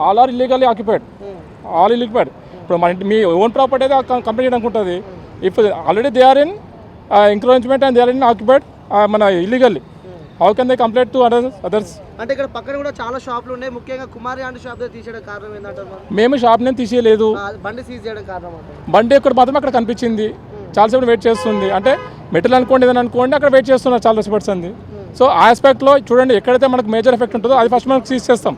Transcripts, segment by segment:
All are illegally occupied, all illegal. ఇప్పుడు మన మీ ఓన్ ప్రాపర్టీ అయితే కంప్లీట్ చేయడానికి ఉంటుంది. If already they are in encroachment and they are in occupied మన illegally, how can they complaint to others? అంటే ఇక్కడ పక్కన కూడా చాలా షాపులు ఉన్నాయి, ముఖ్యంగా కుమారి ఆంటీ షాప్ తీసేయడం కారణం ఏంటంటారు? మేము షాప్ నేను తీసేయలేదు, బండి సీజ్ చేయడం కారణం అంటే బండి ఎక్కడ మాత్రం అక్కడ కనిపించింది, చాలాసేపు వెయిట్ చేస్తుంది. అంటే మెటీరియల్ అనుకోండి ఏదైనా అనుకోండి అక్కడ వెయిట్ చేస్తున్నారు చాలా పర్సన్. సో ఆ ఆస్పెక్ట్లో చూడండి, ఎక్కడైతే మనకు మేజర్ ఎఫెక్ట్ ఉంటుందో అది ఫస్ట్ మనకు సీజ్ చేస్తాం.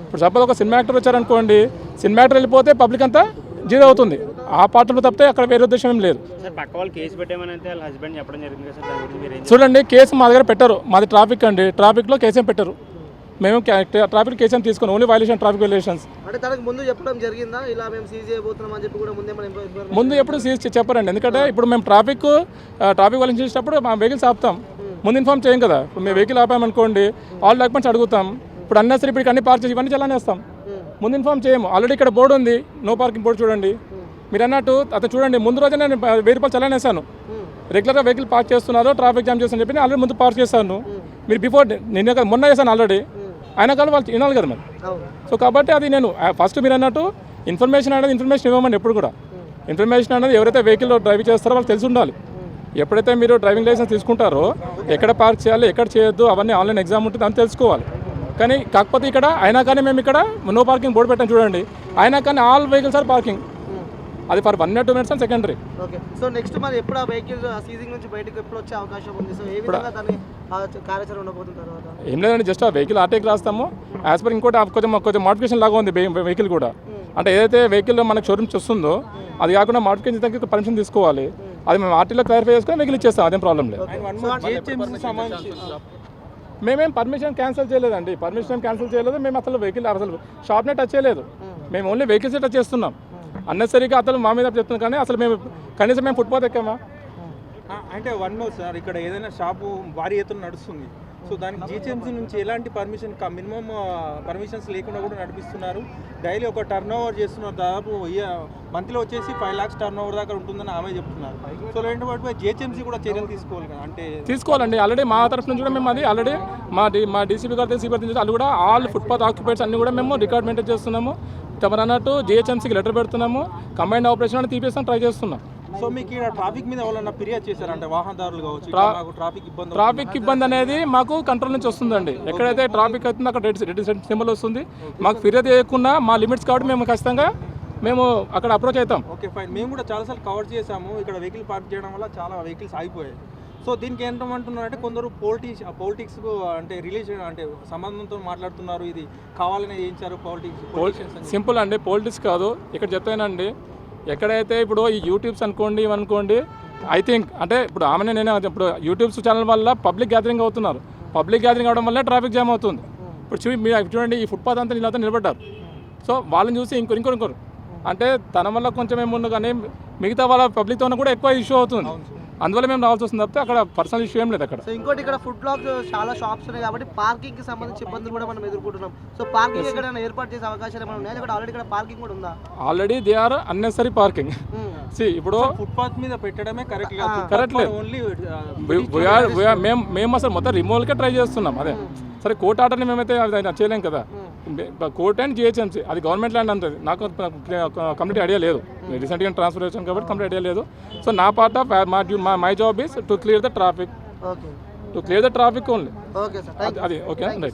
ఇప్పుడు సపోజ్ ఒక సినిమా యాక్టర్ వచ్చారనుకోండి, సినిమా యాక్టర్ వెళ్ళిపోతే పబ్లిక్ అంతా జీరో అవుతుంది. ఆ పార్టీలో తప్పితే అక్కడ వేరే ఉద్దేశం ఏం లేదు. చూడండి, కేసు మా దగ్గర పెట్టరు, మాది ట్రాఫిక్ అండి, ట్రాఫిక్లో కేసు ఏం పెట్టరు. మేము ట్రాఫిక్ కేసు ఏం తీసుకుని ఓన్లీ వైలేషన్ ట్రాఫిక్ వైలేషన్స్. అంటే తనకు ముందు చెప్పడం జరిగిందా ఇలా మేము సీజ్ చేయబోతున్నాం అని చెప్పి? కూడా ముందు ఎప్పుడు సీజ్ చెప్పారండి, ఎందుకంటే ఇప్పుడు మేము ట్రాఫిక్ వైలేషన్ చేసేటప్పుడు మా వెహికల్స్ ఆపుతాం, ముందు ఇన్ఫార్మ్ చేయం కదా. ఇప్పుడు మేము వెహికల్ ఆపామనుకోండి ఆల్ డాక్యుమెంట్స్ అడుగుతాం. ఇప్పుడు అన్నసరి ఇప్పుడు అన్ని పార్క్ చేసి ఇవన్నీ చలానేస్తాం, ముందు ఇన్ఫార్మ్ చేయము. ఆల్రెడీ ఇక్కడ బోర్డు ఉంది, నో పార్కింగ్ బోర్డు చూడండి. మీరు అన్నట్టు అతను చూడండి, ముందు రోజే నేను 1000 రూపాయలు చలానేసాను. రెగ్యులర్గా వెహికల్ పార్క్ చేస్తున్నారు, ట్రాఫిక్ జామ్ చేస్తాను చెప్పి ఆల్రెడీ ముందు పార్క్ చేస్తాను. మీరు బిఫోర్ నేను మొన్న చేశాను ఆల్రెడీ, అయినా కానీ వాళ్ళు వినాలి కదా మరి. సో కాబట్టి అది నేను ఫస్ట్ మీరు అన్నట్టు ఇన్ఫర్మేషన్ ఇవ్వమండి. ఎప్పుడు కూడా ఇన్ఫర్మేషన్ అనేది ఎవరైతే వెహికల్ డ్రైవ్ చేస్తారో వాళ్ళు తెలిసి ఉండాలి. ఎప్పుడైతే మీరు డ్రైవింగ్ లైసెన్స్ తీసుకుంటారో ఎక్కడ పార్క్ చేయాలి, ఎక్కడ చేయొద్దు, అవన్నీ ఆన్లైన్ ఎగ్జామ్ ఉంటుంది, అని తెలుసుకోవాలి. కానీ కాకపోతే ఇక్కడ అయినా కానీ మేము ఇక్కడ నో పార్కింగ్ బోర్డు పెట్టాం చూడండి, అయినా కానీ ఆల్ వెహికల్స్ ఆర్ పార్కింగ్. అది for 1 or 2 minutes and secondary. Okay, so next మరి ఎప్పుడు ఆ వెహికల్ సీజింగ్ నుంచి బయటకు ఎప్పుడు వచ్చే అవకాశం ఉంది? సో ఏ విధంగా దాన్ని కార్యాచరణ ఉండబోతున్న తర్వాత? ఏం లేదండి, జస్ట్ ఆ వెహికల్ ఆర్టీకి రాస్తాము. యాజ్ పర్ ఇంకోటి కొంచెం మోడిఫికేషన్ లాగా ఉంది వెహికల్ కూడా. అంటే ఏదైతే వెహికల్ మనకు షోరూమ్స్ వస్తుందో అది కాకుండా మోడిఫికేషన్ దగ్గర పర్మిషన్ తీసుకోవాలి. అది మేము ఆర్టీలో క్లారిఫై చేసుకొని వెహికల్ ఇచ్చేస్తాం, అదేం ప్రాబ్లం లేదు. మేమేం పర్మిషన్ క్యాన్సిల్ చేయలేదండి, పర్మిషన్ క్యాన్సిల్ చేయలేదు. మేము అసలు వెహికల్ అసలు షాప్నే టచ్ చేయలేదు, మేము ఓన్లీ వెహికల్సే టచ్ చేస్తున్నాం. అన్నెసరీగా అతను మా మీద చెప్తున్నాం, కానీ అసలు మేము కనీసం మేము ఫుట్పాత్ ఎక్కామా? అంటే వన్ మోర్ సార్, ఇక్కడ ఏదైనా షాపు భారీ ఎత్తున నడుస్తుంది, సో దానికి జీహెచ్ఎంసీ నుంచి ఎలాంటి మినిమం పర్మిషన్స్ లేకుండా కూడా నడిపిస్తున్నారు. డైలీ ఒక టర్న్ ఓవర్ చేస్తున్నారు, దాదాపు మంత్లో వచ్చేసి 5 lakhs టర్న్ ఓవర్ దాకా ఉంటుందని ఆమె చెప్తున్నారు. సో అలాంటి వాటిపై జీహెచ్ఎంసీ కూడా చర్యలు తీసుకోవాలి కదా, అంటే తీసుకోవాలండి. ఆల్రెడీ మా తరఫు నుంచి కూడా మేము అది ఆల్రెడీ మా డీసీపీ గారు సిబిఐ వాళ్ళు కూడా ఆల్ ఫుట్పాత్ ఆక్యుపైడ్స్ అన్ని కూడా మేము రికార్డ్ మెయింటైన్ చేస్తున్నాము. తమరు అన్నట్టు జీహెచ్ఎంసీకి లెటర్ పెడుతున్నాము, కంబైన్డ్ ఆపరేషన్ అని తీపేస్తాం ట్రై చేస్తున్నాం. సో మీకు ఇక్కడ ట్రాఫిక్ మీద ఎవరన్నా ఫిర్యాదు చేశారంటే వాహనదారులు కావచ్చు, ట్రాఫిక్ ఇబ్బంది అనేది మాకు కంట్రోల్ నుంచి వస్తుందండి. ఎక్కడైతే ట్రాఫిక్ అవుతుందో అక్కడ రెడ్ సింబల్ వస్తుంది. మాకు ఫిర్యాదు చేయకుండా మా లిమిట్స్ కాబట్టి మేము ఖచ్చితంగా అక్కడ అప్రోచ్ అవుతాం. ఓకే ఫైన్, మేము కూడా చాలాసార్లు కవర్ చేసాము. ఇక్కడ వెహికల్ పార్క్ చేయడం వల్ల చాలా వెహికల్స్ ఆగిపోయాయి. సో దీనికి ఏంటంటున్నారంటే కొందరు పొలిటిక్స్ అంటే రిలేషన్ అంటే సంబంధంతో మాట్లాడుతున్నారు, ఇది కావాలని చేయించారు పాలిటిక్స్. సింపుల్ అండి, పాలిటిక్స్ కాదు. ఇక్కడ చెప్తానండి, ఎక్కడైతే ఇప్పుడు ఈ యూట్యూబ్స్ అనుకోండి ఇవనుకోండి, ఐ థింక్ అంటే ఇప్పుడు నేను ఇప్పుడు యూట్యూబ్స్ ఛానల్ వల్ల పబ్లిక్ గ్యాదరింగ్ అవుతున్నారు. పబ్లిక్ గ్యాదరింగ్ అవడం వల్ల ట్రాఫిక్ జామ్ అవుతుంది. ఇప్పుడు మీరు చూడండి, ఈ ఫుట్పాత్ అంతా నీళ్ళతో నిలబడ్డారు. సో వాళ్ళని చూసి ఇంకొకరు అంటే తన వల్ల కొంచెం ఏముంది, కానీ మిగతా వాళ్ళ పబ్లిక్తో కూడా ఎక్కువ ఇష్యూ అవుతుంది. అందువల్ల మేము రావాల్సి వస్తుంది తప్పితే అక్కడ పర్సనల్ ఇష్యూ ఏం లేదు. అక్కడ ఇంకోటి ఇక్కడ ఫుడ్ బ్లాక్ చాలా షాప్స్ ఉన్నాయి కాబట్టి పార్కింగ్ కి సంబంధించి ఇబ్బందులు కూడా మనం ఎదుర్కొంటున్నాం. సో పార్కింగ్ ఎక్కడైనా ఏర్పాటు చేసే అవకాశాలు ఏమైనా ఉన్నాయా? ఇక్కడ ఆల్రెడీ ఇక్కడ పార్కింగ్ కూడా ఉందా? Already they are unnecessary parking. ఇప్పుడు ఫుట్పాత్ మీద పెట్టడమే కరెక్ట్ లేదు. మేము అసలు మొత్తం రిమూవల్కే ట్రై చేస్తున్నాం. అదే సరే, కోర్ట్ ఆర్డర్ని మేమైతే చేయలేం కదా. కోర్ట్ అండ్ జిహెచ్ఎంసీ అది గవర్నమెంట్ ల్యాండ్ అంటుంది. నాకు కంప్లీట్ ఐడియా లేదు, రీసెంట్గా ట్రాన్స్ఫర్ చేసాను కాబట్టి కంప్లీట్ ఐడియా లేదు. సో నా part of my job is to clear the traffic, only. అది ఓకే రైట్.